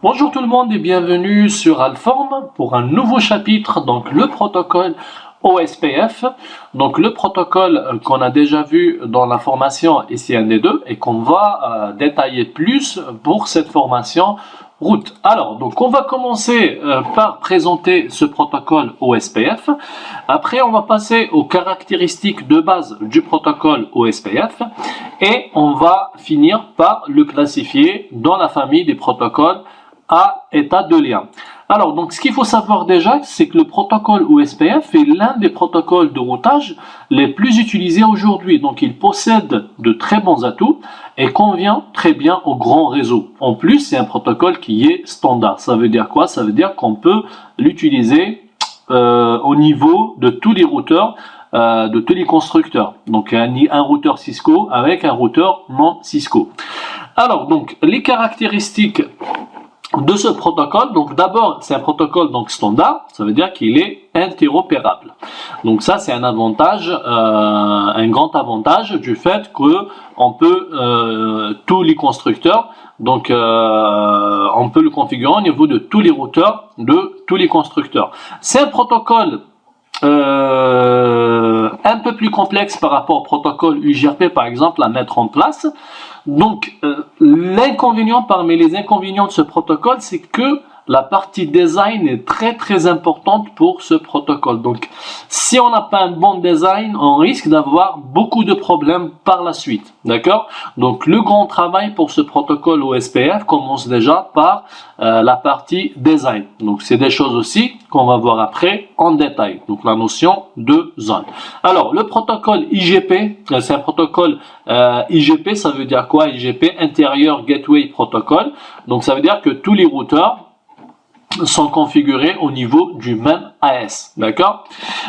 Bonjour tout le monde et bienvenue sur Alform pour un nouveau chapitre, donc le protocole OSPF. Donc le protocole qu'on a déjà vu dans la formation SIND2 et qu'on va détailler plus pour cette formation route. Alors, donc on va commencer par présenter ce protocole OSPF. Après, on va passer aux caractéristiques de base du protocole OSPF et on va finir par le classifier dans la famille des protocoles à état de lien. Alors, donc, ce qu'il faut savoir déjà, c'est que le protocole OSPF est l'un des protocoles de routage les plus utilisés aujourd'hui. Donc, il possède de très bons atouts et convient très bien aux grands réseaux. En plus, c'est un protocole qui est standard. Ça veut dire quoi? Ça veut dire qu'on peut l'utiliser au niveau de tous les routeurs, de tous les constructeurs. Donc, un routeur Cisco avec un routeur non Cisco. Alors, donc, les caractéristiques de ce protocole, donc d'abord c'est un protocole donc standard, ça veut dire qu'il est interopérable. Donc ça c'est un avantage, un grand avantage du fait que on peut tous les constructeurs, donc on peut le configurer au niveau de tous les routeurs de tous les constructeurs. C'est un protocole un peu plus complexe par rapport au protocole UGRP par exemple à mettre en place. Donc l'inconvénient parmi les inconvénients de ce protocole, c'est que la partie design est très importante pour ce protocole. Donc si on n'a pas un bon design, on risque d'avoir beaucoup de problèmes par la suite. D'accord? Donc le grand travail pour ce protocole OSPF commence déjà par la partie design. Donc c'est des choses aussi qu'on va voir après en détail. Donc la notion de zone. Alors le protocole IGP, c'est un protocole IGP, ça veut dire quoi? IGP, Interior Gateway Protocol. Donc ça veut dire que tous les routeurs sont configurés au niveau du même AS, d'accord?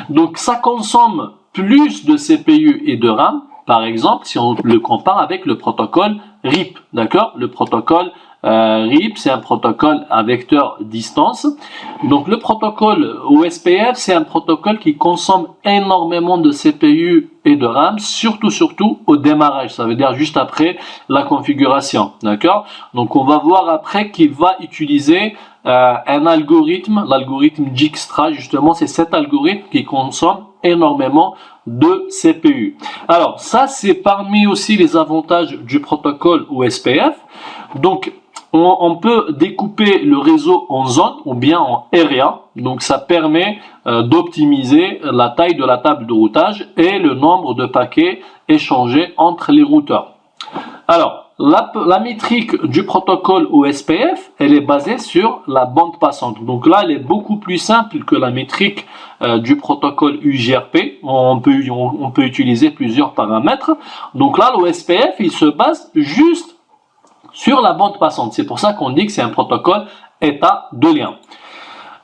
Donc ça consomme plus de CPU et de RAM, par exemple, si on le compare avec le protocole RIP, d'accord? Le protocole RIP, c'est un protocole à vecteur distance. Donc le protocole OSPF, c'est un protocole qui consomme énormément de CPU et de RAM, surtout au démarrage, ça veut dire juste après la configuration, d'accord? Donc on va voir après qu'il va utiliser un algorithme, l'algorithme Dijkstra, justement, c'est cet algorithme qui consomme énormément de CPU. Alors ça c'est parmi aussi les avantages du protocole OSPF. Donc on peut découper le réseau en zones ou bien en area. Donc ça permet d'optimiser la taille de la table de routage et le nombre de paquets échangés entre les routeurs. Alors la métrique du protocole OSPF, elle est basée sur la bande passante. Donc là, elle est beaucoup plus simple que la métrique du protocole UGRP. On peut utiliser plusieurs paramètres. Donc là, l'OSPF, il se base juste sur la bande passante. C'est pour ça qu'on dit que c'est un protocole état de lien.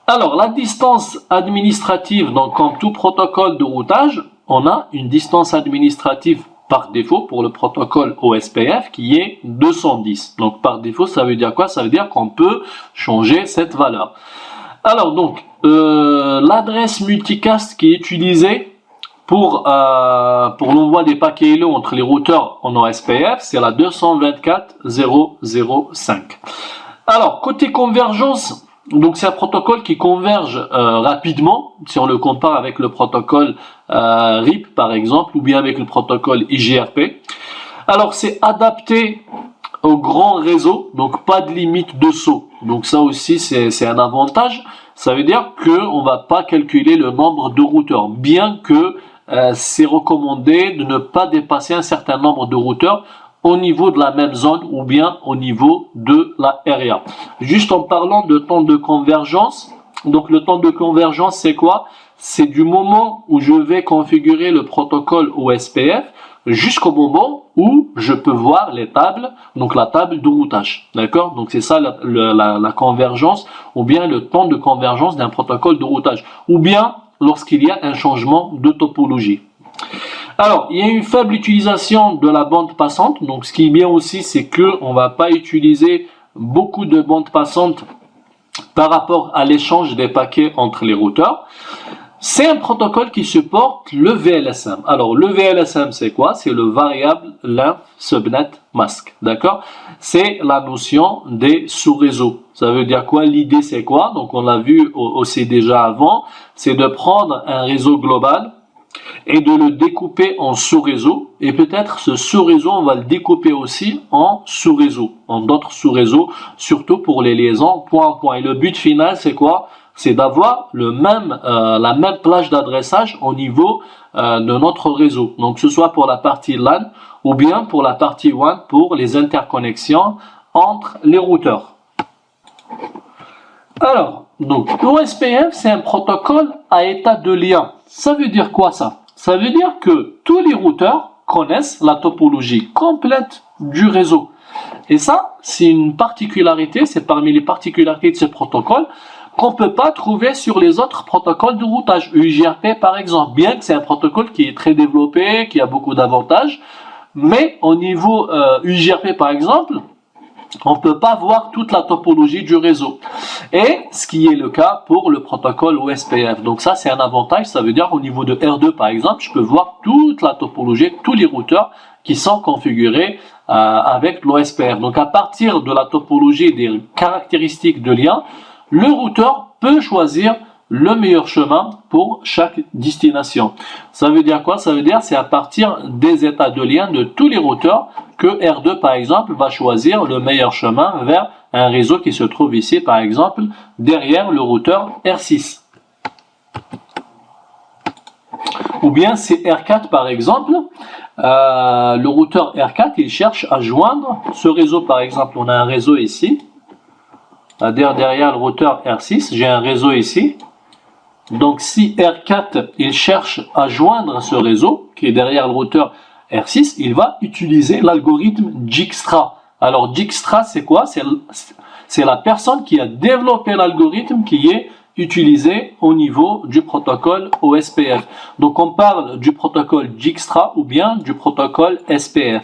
Alors, la distance administrative, donc comme tout protocole de routage, on a une distance administrative par défaut pour le protocole OSPF qui est 210. Donc par défaut, ça veut dire quoi? Ça veut dire qu'on peut changer cette valeur. Alors donc, l'adresse multicast qui est utilisée pour l'envoi des paquets hello entre les routeurs en OSPF, c'est la 224.0.0.5. Alors, côté convergence, donc c'est un protocole qui converge rapidement, si on le compare avec le protocole RIP par exemple, ou bien avec le protocole IGRP. Alors c'est adapté au grand réseau, donc pas de limite de saut. Donc ça aussi c'est un avantage. Ça veut dire qu'on ne va pas calculer le nombre de routeurs, bien que c'est recommandé de ne pas dépasser un certain nombre de routeurs au niveau de la même zone ou bien au niveau de la area. Juste en parlant de temps de convergence, donc le temps de convergence c'est quoi? C'est du moment où je vais configurer le protocole OSPF jusqu'au moment où je peux voir les tables, donc la table de routage, d'accord? Donc c'est ça la convergence ou bien le temps de convergence d'un protocole de routage ou bien lorsqu'il y a un changement de topologie. Alors, il y a une faible utilisation de la bande passante. Donc, ce qui est bien aussi, c'est qu'on ne va pas utiliser beaucoup de bandes passantes par rapport à l'échange des paquets entre les routeurs. C'est un protocole qui supporte le VLSM. Alors, le VLSM, c'est quoi? C'est le Variable Length Subnet Mask. D'accord? C'est la notion des sous-réseaux. Ça veut dire quoi? L'idée, c'est quoi? Donc, on l'a vu aussi déjà avant. C'est de prendre un réseau global et de le découper en sous-réseaux. Et peut-être ce sous-réseau, on va le découper aussi en sous-réseaux, en d'autres sous-réseaux, surtout pour les liaisons point à point. Et le but final, c'est quoi? C'est d'avoir la même plage d'adressage au niveau de notre réseau. Donc, que ce soit pour la partie LAN ou bien pour la partie WAN pour les interconnexions entre les routeurs. Alors, donc, l'OSPF, c'est un protocole à état de lien. Ça veut dire quoi ça? Ça veut dire que tous les routeurs connaissent la topologie complète du réseau. Et ça, c'est une particularité, c'est parmi les particularités de ce protocole qu'on ne peut pas trouver sur les autres protocoles de routage. UJRP par exemple, bien que c'est un protocole qui est très développé, qui a beaucoup d'avantages, mais au niveau UJRP par exemple, on ne peut pas voir toute la topologie du réseau. Et ce qui est le cas pour le protocole OSPF. Donc ça, c'est un avantage. Ça veut dire au niveau de R2, par exemple, je peux voir toute la topologie, tous les routeurs qui sont configurés avec l'OSPF. Donc à partir de la topologie des caractéristiques de lien, le routeur peut choisir le meilleur chemin pour chaque destination. Ça veut dire quoi? Ça veut dire c'est à partir des états de lien de tous les routeurs que R2 par exemple va choisir le meilleur chemin vers un réseau qui se trouve ici par exemple derrière le routeur R6. Ou bien c'est R4 par exemple, le routeur R4 il cherche à joindre ce réseau par exemple. On a un réseau ici, derrière le routeur R6, j'ai un réseau ici. Donc si R4 il cherche à joindre ce réseau qui est derrière le routeur R6, il va utiliser l'algorithme Dijkstra. Alors Dijkstra c'est quoi? C'est la personne qui a développé l'algorithme qui est utilisé au niveau du protocole OSPF. Donc on parle du protocole Dijkstra ou bien du protocole SPF.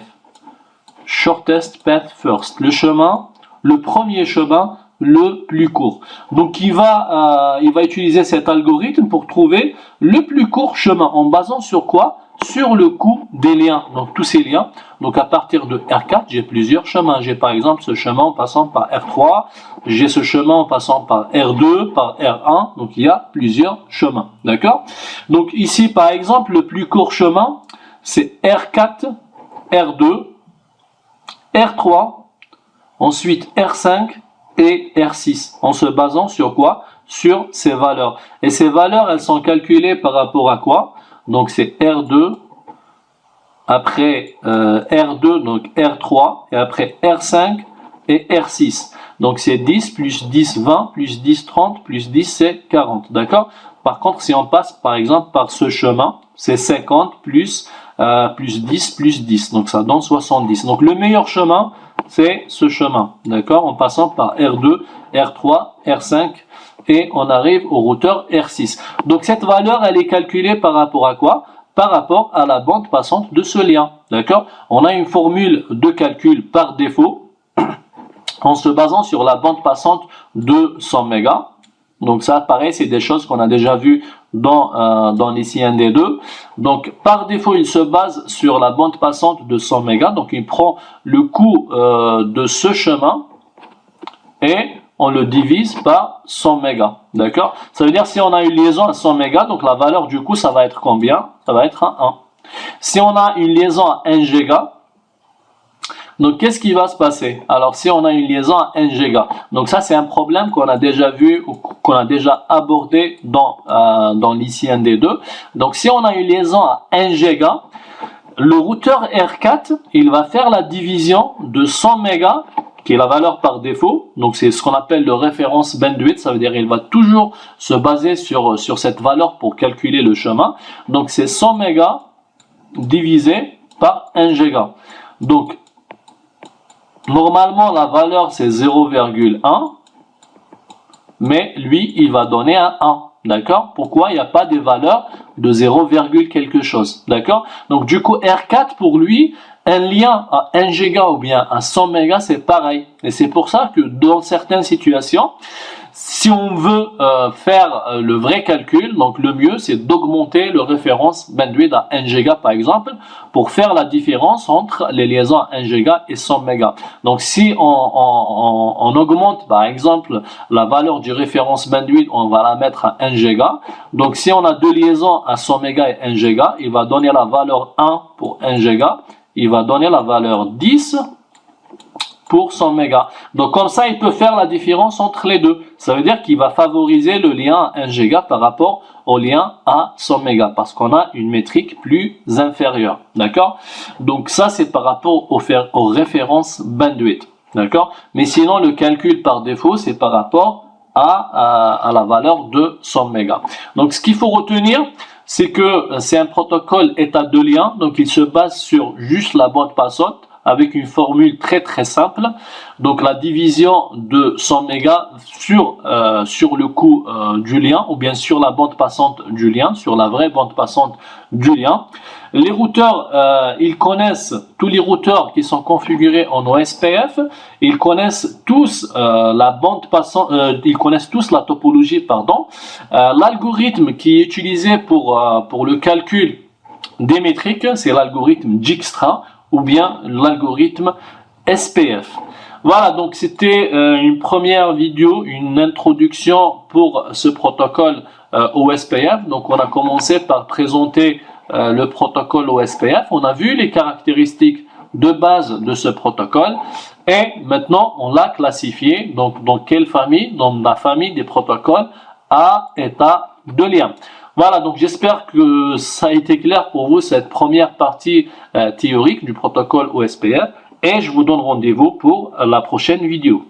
Shortest Path First. Le premier chemin le plus court. Donc il va utiliser cet algorithme pour trouver le plus court chemin en basant sur quoi? Sur le coût des liens. Donc tous ces liens. Donc à partir de R4, j'ai plusieurs chemins. J'ai par exemple ce chemin en passant par R3, j'ai ce chemin en passant par R2, par R1. Donc il y a plusieurs chemins. D'accord? Donc ici par exemple, le plus court chemin, c'est R4, R2, R3, ensuite R5, et R6, en se basant sur quoi? Sur ces valeurs. Et ces valeurs, elles sont calculées par rapport à quoi? Donc c'est R2, après R2, donc R3, et après R5 et R6. Donc c'est 10 plus 10, 20, plus 10, 30, plus 10, c'est 40. D'accord? Par contre, si on passe par exemple par ce chemin, c'est 50 plus 10 plus 10. Donc ça donne 70. Donc le meilleur chemin, c'est ce chemin, d'accord, en passant par R2, R3, R5 et on arrive au routeur R6. Donc cette valeur, elle est calculée par rapport à quoi? Par rapport à la bande passante de ce lien, d'accord. On a une formule de calcul par défaut en se basant sur la bande passante de 100 mégas. Donc ça, pareil, c'est des choses qu'on a déjà vues dans les CND2. Donc par défaut, il se base sur la bande passante de 100 mégas. Donc il prend le coût de ce chemin et on le divise par 100 mégas. D'accord? Ça veut dire si on a une liaison à 100 mégas, donc la valeur du coût, ça va être combien? Ça va être un 1. Si on a une liaison à 1 giga, donc qu'est-ce qui va se passer? Alors si on a une liaison à 1 giga, donc ça c'est un problème qu'on a déjà vu ou qu'on a déjà abordé dans l'ICND2. Donc si on a une liaison à 1 giga, le routeur R4 il va faire la division de 100 mégas qui est la valeur par défaut. Donc c'est ce qu'on appelle le référence bandwidth, ça veut dire il va toujours se baser sur cette valeur pour calculer le chemin. Donc c'est 100 mégas divisé par 1 giga. Donc normalement, la valeur, c'est 0,1, mais lui, il va donner un 1, d'accord? Pourquoi il n'y a pas des valeurs de 0, quelque chose, d'accord? Donc, du coup, R4, pour lui, Un lien à 1 giga ou bien à 100 mégas, c'est pareil. Et c'est pour ça que dans certaines situations, si on veut faire le vrai calcul, donc le mieux c'est d'augmenter le référence bandwidth à 1 giga par exemple, pour faire la différence entre les liaisons à 1 giga et 100 mégas. Donc si on augmente par exemple la valeur du référence bandwidth, on va la mettre à 1 giga. Donc si on a deux liaisons à 100 mégas et 1 giga, il va donner la valeur 1 pour 1 giga, il va donner la valeur 10 pour 100 mégas. Donc comme ça, il peut faire la différence entre les deux. Ça veut dire qu'il va favoriser le lien à 1 giga par rapport au lien à 100 mégas parce qu'on a une métrique plus inférieure. D'accord? Donc ça, c'est par rapport aux références bandwidth. D'accord? Mais sinon, le calcul par défaut, c'est par rapport à la valeur de 100 mégas. Donc ce qu'il faut retenir, c'est que c'est un protocole état de lien. Donc il se base sur juste la bande passante, avec une formule très simple. Donc la division de 100 mégas sur le coût du lien, ou bien sur la bande passante du lien, sur la vraie bande passante du lien. Les routeurs, ils connaissent, tous les routeurs qui sont configurés en OSPF, ils connaissent tous la bande passante, ils connaissent tous la topologie, pardon. L'algorithme qui est utilisé pour le calcul des métriques, c'est l'algorithme Dijkstra, ou bien l'algorithme SPF. Voilà, donc c'était une première vidéo, une introduction pour ce protocole OSPF. Donc on a commencé par présenter le protocole OSPF. On a vu les caractéristiques de base de ce protocole et maintenant on l'a classifié. Donc dans quelle famille? Dans la famille des protocoles à état de lien. Voilà, donc j'espère que ça a été clair pour vous cette première partie théorique du protocole OSPF et je vous donne rendez-vous pour la prochaine vidéo.